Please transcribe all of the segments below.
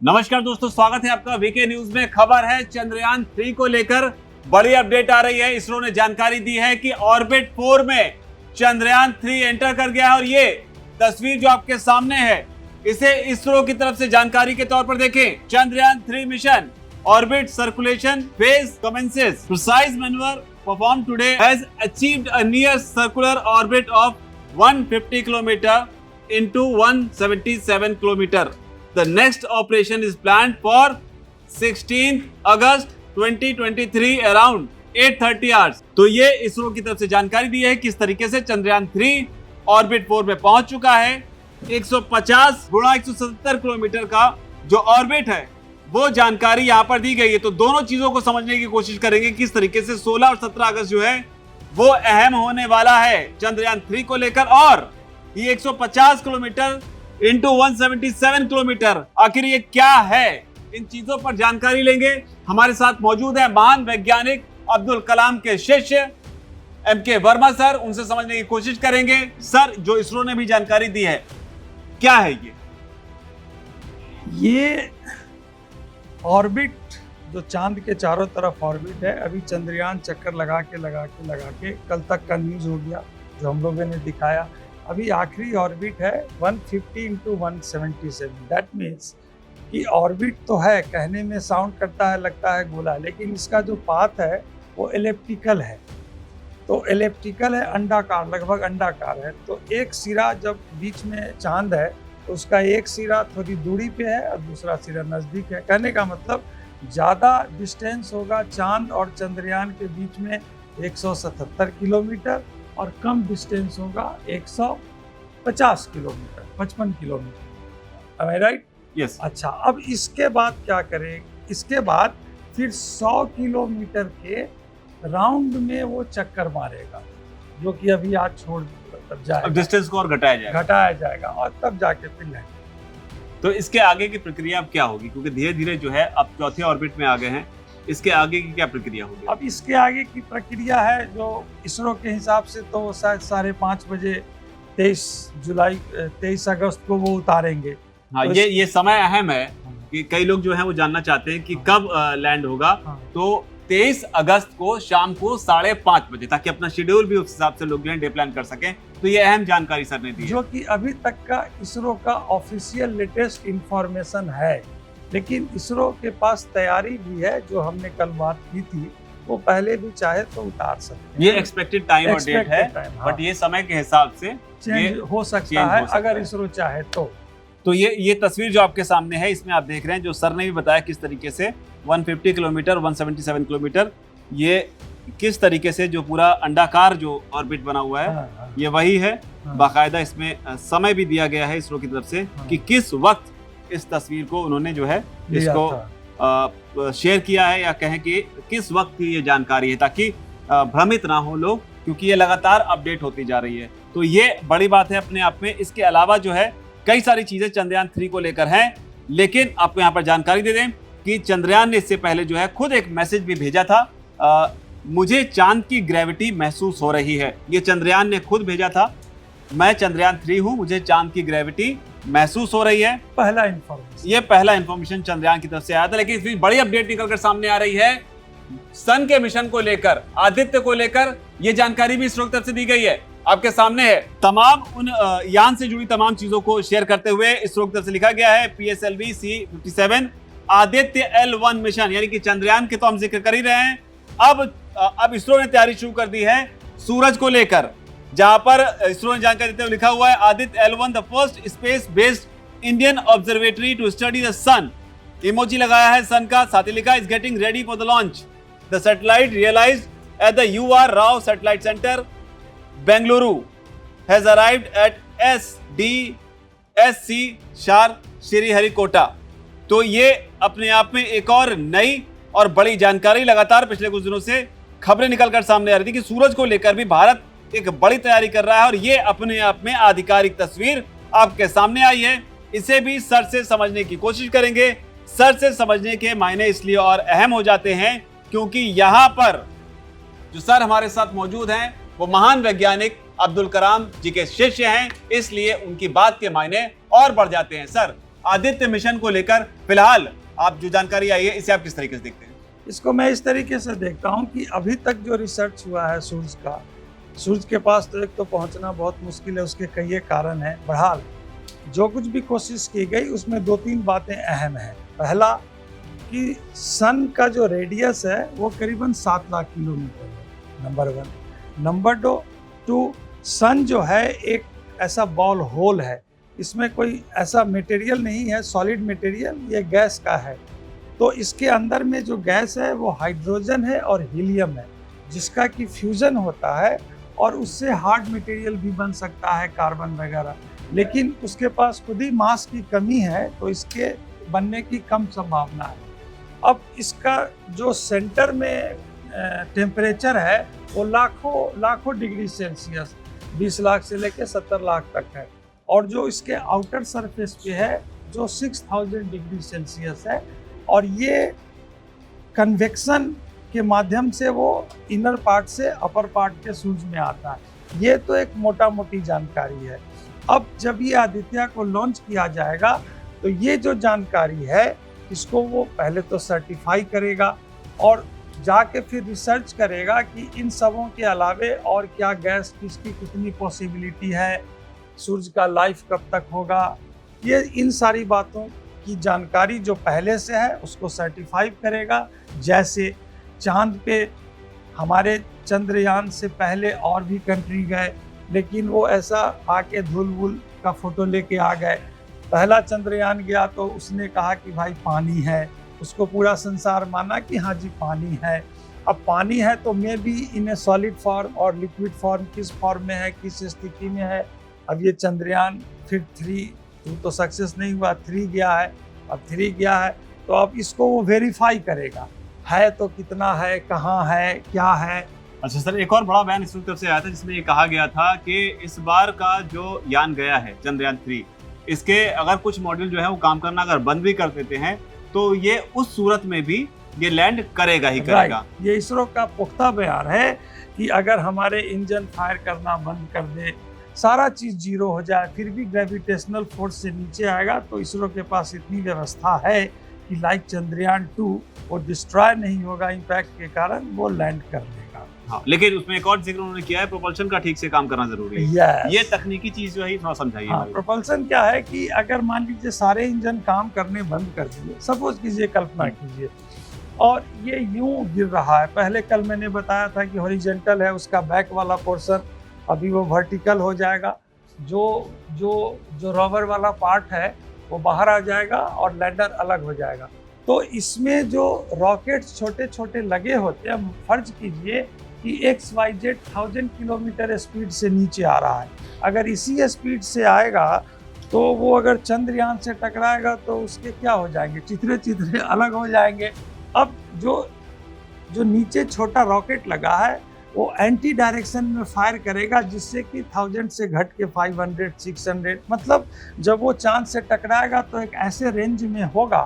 नमस्कार दोस्तों, स्वागत है आपका वीके न्यूज में। खबर है चंद्रयान 3 को लेकर बड़ी अपडेट आ रही है। इसरो ने जानकारी दी है कि ऑर्बिट 4 में चंद्रयान 3 एंटर कर गया है और ये तस्वीर जो आपके सामने है इसे इसरो की तरफ से जानकारी के तौर पर देखें। Chandrayaan 3 mission orbit circulation phase commences. Precise manoeuvre perform today has achieved a near circular orbit of 150 kilometre into 177 kilometer. The next operation is planned for 16th August 2023 around 8:30 hours. तो ये इसरो की तरफ से जानकारी दी है किस तरीके से चंद्रयान 3 ऑर्बिट 4 में पहुंच चुका है। 150 गुणा 177 किलोमीटर का जो ऑर्बिट है वो जानकारी यहाँ पर दी गई है। तो दोनों चीजों को समझने की कोशिश करेंगे किस तरीके से 16 और 17 अगस्त जो है वो अहम होने वाला है चंद्रयान 3 को लेकर। और ये 150 किलोमीटर इंटू 177 किलोमीटर आखिर ये क्या है, इन चीजों पर जानकारी लेंगे। हमारे साथ मौजूद है महान वैज्ञानिक अब्दुल कलाम के शिष्य एमके वर्मा सर, उनसे समझने की कोशिश करेंगे। सर, जो इसरो ने भी जानकारी दी है क्या है ये ऑर्बिट जो चांद के चारों तरफ ऑर्बिट है। अभी चंद्रयान चक्कर लगा के कल तक का न्यूज हो गया जो हम लोगों ने दिखाया। अभी आखिरी ऑर्बिट है 150 into 177। दैट मीन्स कि ऑर्बिट तो है, कहने में साउंड करता है, लगता है गोला, लेकिन इसका जो पाथ है वो एलिप्टिकल है। तो एलिप्टिकल है, अंडाकार, लगभग अंडाकार है। तो एक सिरा जब बीच में चांद है तो उसका एक सिरा थोड़ी दूरी पे है और दूसरा सिरा नज़दीक है। कहने का मतलब ज़्यादा डिस्टेंस होगा चांद और चंद्रयान के बीच में 177 किलोमीटर और कम डिस्टेंस होगा 150 kilometre, 55 kilometre. Am I right? Yes. अच्छा, अब इसके बाद क्या करें? इसके बाद फिर 100 किलोमीटर के राउंड में वो चक्कर मारेगा, जो कि अभी आज छोड़ तब जाएगा। अब डिस्टेंस को और घटाया जाएगा और तब जाके फिर लैंड। तो इसके आगे की प्रक्रिया अब क्या होगी, क्योंकि धीरे धीरे जो है अब चौथे ऑर्बिट में आ गए हैं, इसके आगे की क्या प्रक्रिया होगी? अब इसके आगे की प्रक्रिया है जो इसरो के हिसाब से तो शायद 5:30 बजे 23 अगस्त को वो उतारेंगे। हाँ, तो ये समय अहम है कि कई लोग जो है वो जानना चाहते हैं कि कब लैंड होगा। तो 23 अगस्त को शाम को 5:30 बजे, ताकि अपना शेड्यूल भी उस हिसाब से लोग जो है डे प्लान कर सकें। तो ये अहम जानकारी सर ने दी है, जो कि अभी तक का इसरो का ऑफिशियल लेटेस्ट इंफॉर्मेशन है। लेकिन इसरो के पास तैयारी भी है, जो हमने कल बात की थी, वो पहले भी चाहे तो उतार सकते हैं। ये एक्सपेक्टेड टाइम और डेट है, बट ये समय के हिसाब से चेंज हो सकता है अगर इसरो चाहे तो ये तस्वीर जो आपके सामने है इसमें आप देख रहे हैं जो सर ने भी बताया किस तरीके से 150 किलोमीटर 177 किलोमीटर ये किस तरीके से जो पूरा अंडाकार जो ऑर्बिट बना हुआ है ये वही है। बाकायदा इसमें समय भी दिया गया है इसरो की तरफ से कि किस वक्त इस तस्वीर को उन्होंने जो है इसको शेयर किया है, या कहें कि किस वक्त की ये जानकारी है, ताकि भ्रमित ना हो लोग, क्योंकि ये लगातार अपडेट होती जा रही है। तो ये बड़ी बात है अपने आप में। इसके अलावा जो है कई सारी चीजें चंद्रयान 3 को लेकर हैं, लेकिन आपको यहाँ पर जानकारी दे दें कि चंद्रयान ने इससे पहले जो है खुद एक मैसेज भी भेजा था। मुझे चांद की ग्रेविटी महसूस हो रही है, ये चंद्रयान ने खुद भेजा था। मैं चंद्रयान 3 हूँ, मुझे चांद की ग्रेविटी महसूस हो रही है। ये पहला इंफॉर्मेशन चंद्रयान की तरफ से आया था। लेकिन इसमें बड़ी अपडेट निकलकर सामने आ रही है सन के मिशन को लेकर, आदित्य को लेकर। ये जानकारी भी इसरो की तरफ से दी गई है, आपके सामने है। तमाम उन यान से जुड़ी तमाम चीजों को शेयर करते हुए इसरो की तरफ से लिखा गया है PSLV C57 Aditya L1 mission, यानी कि चंद्रयान के तो हम जिक्र कर ही रहे हैं। अब इसरो ने तैयारी शुरू कर दी है सूरज को लेकर, जहां पर इसरो ने जानकारी देते हुए लिखा हुआ है Aditya L1 the first space based Indian observatory to study the sun. Emoji लगाया है सन का, साथ ही लिखा is getting ready for the launch. The satellite realized at the UR Rao satellite centre Bengaluru has arrived at SDSC SHAR Sriharikota. तो ये अपने आप में एक और नई और बड़ी जानकारी। लगातार पिछले कुछ दिनों से खबरें निकलकर सामने आ रही थी कि सूरज को लेकर भी भारत एक बड़ी तैयारी कर रहा है, और ये अपने आप में आधिकारिक तस्वीर आपके सामने आई है। इसे भी सर से समझने की कोशिश करेंगे। सर से समझने के मायने इसलिए और अहम हो जाते हैं क्योंकि यहाँ पर जो सर हमारे साथ मौजूद हैं वो महान वैज्ञानिक अब्दुल कलाम जी के शिष्य हैं, इसलिए उनकी बात के मायने और बढ़ जाते हैं। सर, आदित्य मिशन को लेकर फिलहाल आप जो जानकारी आई है इसे आप किस तरीके से देखते हैं? इसको मैं इस तरीके से देखता हूँ कि अभी तक जो रिसर्च हुआ है सूरज का, सूरज के पास तो एक तो पहुँचना बहुत मुश्किल है, उसके कई कारण हैं। बहरहाल जो कुछ भी कोशिश की गई उसमें 2-3 बातें अहम हैं। पहला कि सन का जो रेडियस है वो करीबन 7 लाख किलोमीटर है, नंबर 1। नंबर 2, सन जो है एक ऐसा बॉल होल है, इसमें कोई ऐसा मटेरियल नहीं है सॉलिड मटेरियल, ये गैस का है। तो इसके अंदर में जो गैस है वो हाइड्रोजन है और हीलियम है, जिसका कि फ्यूजन होता है और उससे हार्ड मटेरियल भी बन सकता है, कार्बन वगैरह। लेकिन उसके पास खुद ही मास की कमी है, तो इसके बनने की कम संभावना है। अब इसका जो सेंटर में टेम्परेचर है वो लाखों डिग्री सेल्सियस, 20 लाख से लेकर 70 लाख तक है, और जो इसके आउटर सरफेस पे है जो 6000 डिग्री सेल्सियस है, और ये कन्वेक्शन के माध्यम से वो इनर पार्ट से अपर पार्ट के सूरज में आता है। ये तो एक मोटा मोटी जानकारी है। अब जब ये आदित्य को लॉन्च किया जाएगा तो ये जो जानकारी है इसको वो पहले तो सर्टिफाई करेगा और जाके फिर रिसर्च करेगा कि इन सबों के अलावे और क्या गैस, किसकी कितनी पॉसिबिलिटी है, सूरज का लाइफ कब तक होगा। ये इन सारी बातों की जानकारी जो पहले से है उसको सर्टिफाई करेगा। जैसे चांद पे हमारे चंद्रयान से पहले और भी कंट्री गए, लेकिन वो ऐसा आके धूल वूल का फोटो लेके आ गए। पहला चंद्रयान गया तो उसने कहा कि भाई पानी है, उसको पूरा संसार माना कि हाँ जी पानी है। अब पानी है तो मे भी इन ए सॉलिड फॉर्म और लिक्विड फॉर्म, किस फॉर्म में है, किस स्थिति में है। अब ये चंद्रयान फिर 2 तो सक्सेस नहीं हुआ, 3 गया है। अब 3 गया है तो अब इसको वो वेरीफाई करेगा, है तो कितना है, कहाँ है, क्या है। अच्छा सर, एक और बड़ा बयान इसरो की तरफ से आया था जिसमें ये कहा गया था कि इस बार का जो यान गया है चंद्रयान 3, इसके अगर कुछ मॉड्यूल जो है वो काम करना अगर बंद भी कर देते हैं तो ये उस सूरत में भी ये लैंड करेगा ही करेगा। ये इसरो का पुख्ता बयान है कि अगर हमारे इंजन फायर करना बंद कर दे, सारा चीज जीरो हो जाए, फिर भी ग्रेविटेशनल फोर्स से नीचे आएगा, तो इसरो के पास इतनी व्यवस्था है कि लाइक चंद्रयान 2 वो डिस्ट्रॉय नहीं होगा इम्पैक्ट के कारण, वो लैंड कर लेगा। हाँ, लेकिन उसमें एक और जिक्र उन्होंने किया है, प्रोपल्शन का ठीक से काम करना जरूरी है। yes. ये तकनीकी चीज जो है थोड़ा समझाइए। हाँ, प्रोपल्शन क्या है कि अगर मान लीजिए सारे इंजन काम करने बंद कर दिए, सपोज कीजिए, कल्पना कीजिए, और ये यूं गिर रहा है। पहले कल मैंने बताया था कि हॉरिजॉन्टल है, उसका बैक वाला पोर्शन अभी वो वर्टिकल हो जाएगा, जो रोवर वाला पार्ट है वो बाहर आ जाएगा और लैंडर अलग हो जाएगा। तो इसमें जो रॉकेट्स छोटे छोटे लगे होते हैं, फर्ज कीजिए कि XYZ 1000 किलोमीटर स्पीड से नीचे आ रहा है, अगर इसी स्पीड से आएगा तो वो अगर चंद्रयान से टकराएगा तो उसके क्या हो जाएंगे, चित्रे अलग हो जाएंगे। अब जो नीचे छोटा रॉकेट लगा है वो एंटी डायरेक्शन में फायर करेगा, जिससे कि 1000 से घट के 500, 600, मतलब जब वो चांद से टकराएगा तो एक ऐसे रेंज में होगा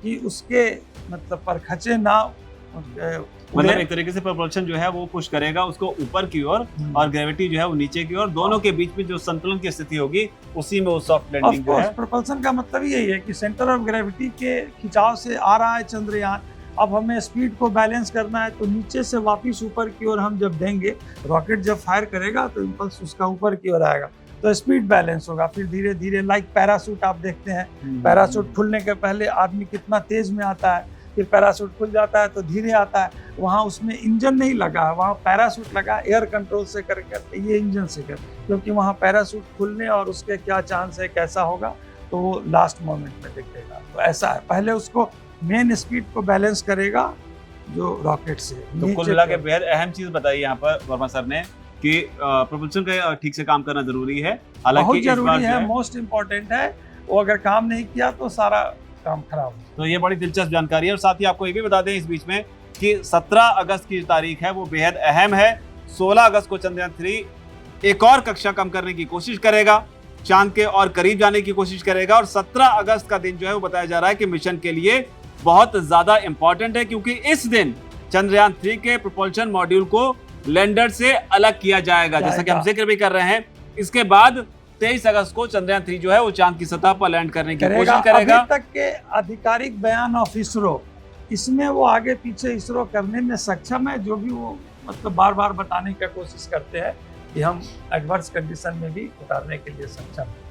कि उसके मतलब परखचे ना, मतलब एक तरीके से प्रोपल्शन जो है वो पुश करेगा उसको ऊपर की ओर और ग्रेविटी जो है वो नीचे की ओर, दोनों के बीच में जो संतुलन की स्थिति होगी उसी में वो सॉफ्ट लैंडिंग जो है। प्रोपल्शन का मतलब यही है कि सेंटर ऑफ ग्रेविटी के खिंचाव से आ रहा है चंद्रयान, अब हमें स्पीड को बैलेंस करना है, तो नीचे से वापस ऊपर की ओर हम जब देंगे, रॉकेट जब फायर करेगा तो इम्पल्स उसका ऊपर की ओर आएगा, तो स्पीड बैलेंस होगा। फिर धीरे धीरे, लाइक पैराशूट आप देखते हैं, पैराशूट खुलने के पहले आदमी कितना तेज में आता है, फिर पैराशूट खुल जाता है तो धीरे आता है। वहाँ उसमें इंजन नहीं लगा है, वहाँ पैराशूट लगा, एयर कंट्रोल से करके, ये इंजन से कर, क्योंकि वहाँ पैराशूट खुलने और उसके क्या चांस है, कैसा होगा, तो वो लास्ट मोमेंट में दिखेगा। तो ऐसा है, पहले उसको मेन स्पीड को बैलेंस करेगा जो रॉकेट से। तो कुल मिला के बेहद अहम चीज बताई यहाँ पर वर्मा सर ने कि प्रोपल्शन का ठीक से काम करना जरूरी है, हालांकि बहुत जरूरी है, मोस्ट इम्पोर्टेंट है। वो अगर काम नहीं किया तो सारा काम खराब हो। तो ये बड़ी दिलचस्प जानकारी है। और साथ ही आपको ये भी बता दें इस बीच में कि 17 अगस्त की तारीख है वो बेहद अहम है। 16 अगस्त को चंद्रयान 3 एक और कक्षा कम करने की कोशिश करेगा, चांद के और करीब जाने की कोशिश करेगा, और 17 अगस्त का दिन जो है वो बताया जा रहा है कि मिशन के लिए बहुत ज्यादा इंपॉर्टेंट है, क्योंकि इस दिन चंद्रयान 3 के प्रोपल्शन मॉड्यूल को लैंडर से अलग किया जाएगा, जैसा कि हम जिक्र भी कर रहे हैं। इसके बाद 23 अगस्त को चंद्रयान 3 जो है वो चांद की सतह पर लैंड करने की कोशिश अभी करेगा। तक के आधिकारिक बयान ऑफ इसरो, इसमें वो आगे पीछे इसरो करने में सक्षम है, जो भी वो मतलब बार बार बताने की कोशिश करते हैं कि हम एडवर्स कंडीशन में भी उतारने के लिए सक्षम हैं।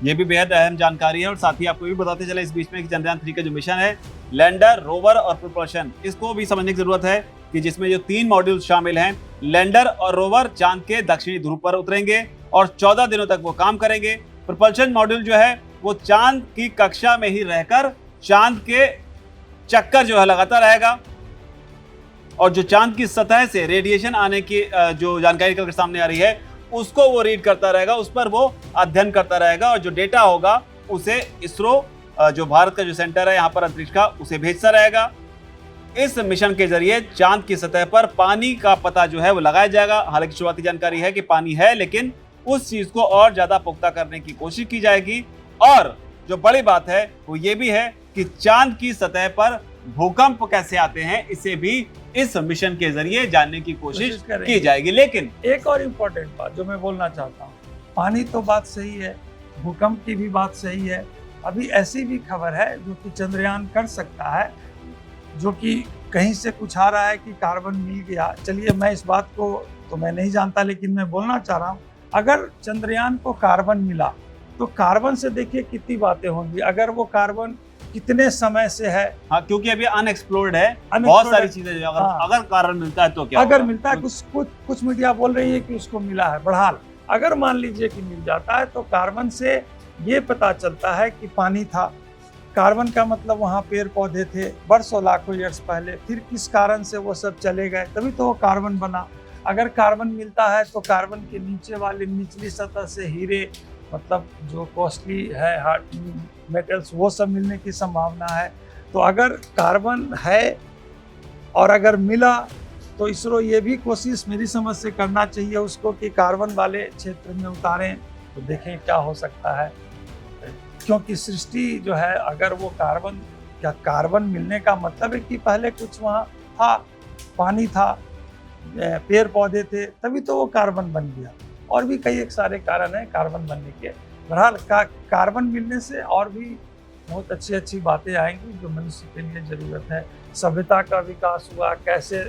ये भी बेहद अहम जानकारी है। और साथ ही आपको भी बताते चले इस बीच में कि चंद्रयान 3 का जो मिशन है, लैंडर, रोवर और प्रोपल्शन, इसको भी समझने की जरूरत है कि जिसमें जो 3 मॉड्यूल शामिल हैं। लैंडर और रोवर चांद के दक्षिणी ध्रुव पर उतरेंगे और 14 दिनों तक वो काम करेंगे। प्रोपल्शन मॉड्यूल जो है वो चांद की कक्षा में ही रहकर चांद के चक्कर जो है लगाता रहेगा और जो चांद की सतह से रेडिएशन आने की जो जानकारी निकल कर सामने आ रही है उसको वो रीड करता रहेगा, उस पर वो अध्ययन करता रहेगा और जो डेटा होगा उसे इसरो जो भारत का जो सेंटर है यहाँ पर अंतरिक्ष का, उसे भेजता रहेगा। इस मिशन के जरिए चांद की सतह पर पानी का पता जो है वो लगाया जाएगा। हालांकि शुरुआती जानकारी है कि पानी है, लेकिन उस चीज को और ज्यादा पुख्ता करने की कोशिश की जाएगी। और जो बड़ी बात है वो ये भी है कि चांद की सतह पर भूकंप कैसे आते हैं, इसे भी इस मिशन के जरिए जानने की कोशिश की जाएगी। लेकिन एक और इम्पोर्टेंट बात जो मैं बोलना चाहता हूँ, पानी तो बात सही है, भूकंप की भी बात सही है। अभी ऐसी भी खबर है जो कि चंद्रयान कर सकता है, जो कि कहीं से कुछ आ रहा है कि कार्बन मिल गया। चलिए, मैं इस बात को तो मैं नहीं जानता, लेकिन मैं बोलना चाह रहा हूँ, अगर चंद्रयान को कार्बन मिला तो कार्बन से देखिए कितनी बातें होंगी। अगर वो कार्बन कितने समय से है, हाँ, क्योंकि अभी अनएक्सप्लोर्ड है, बहुत सारी चीजें। अगर कार्बन मिलता है तो क्या अगर मिलता है, कुछ मीडिया बोल रही है कि उसको मिला है। बहरहाल अगर मान लीजिए कि मिल जाता है तो कार्बन से ये पता चलता है कि पानी था। कार्बन का मतलब वहाँ पेड़ पौधे थे वर्षों लाखों ईयर्स पहले, फिर किस कारण से वो सब चले गए, तभी तो वो कार्बन बना। अगर कार्बन मिलता है तो कार्बन के नीचे वाले निचली सतह से हीरे, मतलब जो कॉस्टली है हार्ड मेटल्स, वो सब मिलने की संभावना है। तो अगर कार्बन है और अगर मिला तो इसरो ये भी कोशिश मेरी समझ से करना चाहिए उसको कि कार्बन वाले क्षेत्र में उतारें, तो देखें क्या हो सकता है। क्योंकि सृष्टि जो है, अगर वो कार्बन मिलने का मतलब है कि पहले कुछ वहाँ था, पानी था, पेड़ पौधे थे, तभी तो वो कार्बन बन गया। और भी कई एक सारे कारण हैं कार्बन बनने के। बहरहाल कार्बन मिलने से और भी बहुत अच्छी बातें आएंगी जो मनुष्य के लिए ज़रूरत है। सभ्यता का विकास हुआ, कैसे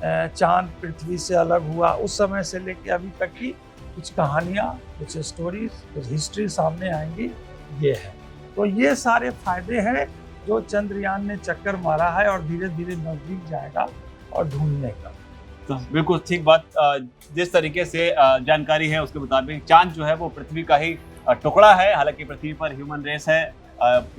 चांद पृथ्वी से अलग हुआ, उस समय से लेकर अभी तक की कुछ कहानियाँ, कुछ स्टोरीज, कुछ हिस्ट्री सामने आएंगी, ये है। तो ये सारे फायदे हैं जो चंद्रयान ने चक्कर मारा है और धीरे धीरे नजदीक जाएगा और ढूंढने का। तो बिल्कुल ठीक बात। जिस तरीके से जानकारी है उसके मुताबिक चांद जो है वो पृथ्वी का ही टुकड़ा है। हालांकि पृथ्वी पर ह्यूमन रेस है,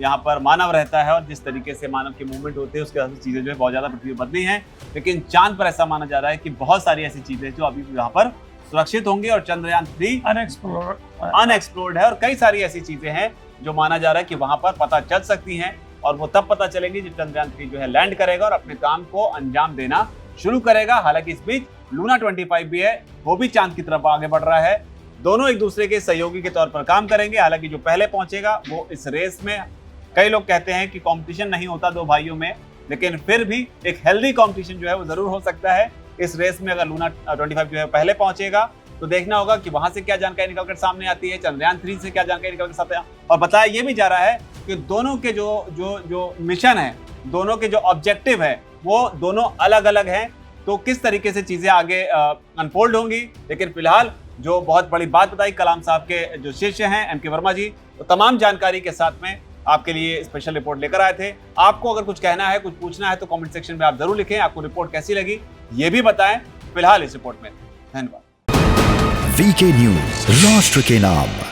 यहाँ पर मानव रहता है और जिस तरीके से मानव के मूवमेंट होते हैं उसके हिसाब से चीज़ें जो है बहुत ज़्यादा पृथ्वी पर बदली हैं। लेकिन चांद पर ऐसा माना जा रहा है कि बहुत सारी ऐसी चीज़ें जो अभी यहाँ पर सुरक्षित होंगी और चंद्रयान 3 अनएक्सप्लोर्ड है और कई सारी ऐसी चीज़ें हैं जो माना जा रहा है कि वहाँ पर पता चल सकती हैं और वो तब पता चलेगी जब चंद्रयान 3 जो है लैंड करेगा और अपने काम को अंजाम देना शुरू करेगा। हालांकि इस बीच लूना 25 भी है, वो भी चांद की तरफ आगे बढ़ रहा है। दोनों एक दूसरे के सहयोगी के तौर पर काम करेंगे। हालांकि जो पहले पहुंचेगा वो इस रेस में, कई लोग कहते हैं कि कंपटीशन नहीं होता दो भाइयों में, लेकिन फिर भी एक हेल्दी कंपटीशन जो है वो जरूर हो सकता है इस रेस में। अगर लूना 25 जो है पहले पहुंचेगा तो देखना होगा कि वहां से क्या जानकारी निकलकर सामने आती है, चंद्रयान 3 से क्या जानकारी निकलकर सामने आती है। और बताया ये भी जा रहा है कि दोनों के जो मिशन है, दोनों के जो ऑब्जेक्टिव है, वो दोनों अलग अलग हैं। तो किस तरीके से चीजें आगे अनफोल्ड होंगी। लेकिन फिलहाल जो बहुत बड़ी बात बताई कलाम साहब के जो शिष्य हैं एम के वर्मा जी, तो तमाम जानकारी के साथ में आपके लिए स्पेशल रिपोर्ट लेकर आए थे। आपको अगर कुछ कहना है, कुछ पूछना है तो कमेंट सेक्शन में आप जरूर लिखें। आपको रिपोर्ट कैसी लगी ये भी बताएं। फिलहाल इस रिपोर्ट में धन्यवाद। वीके न्यूज, राष्ट्र के नाम।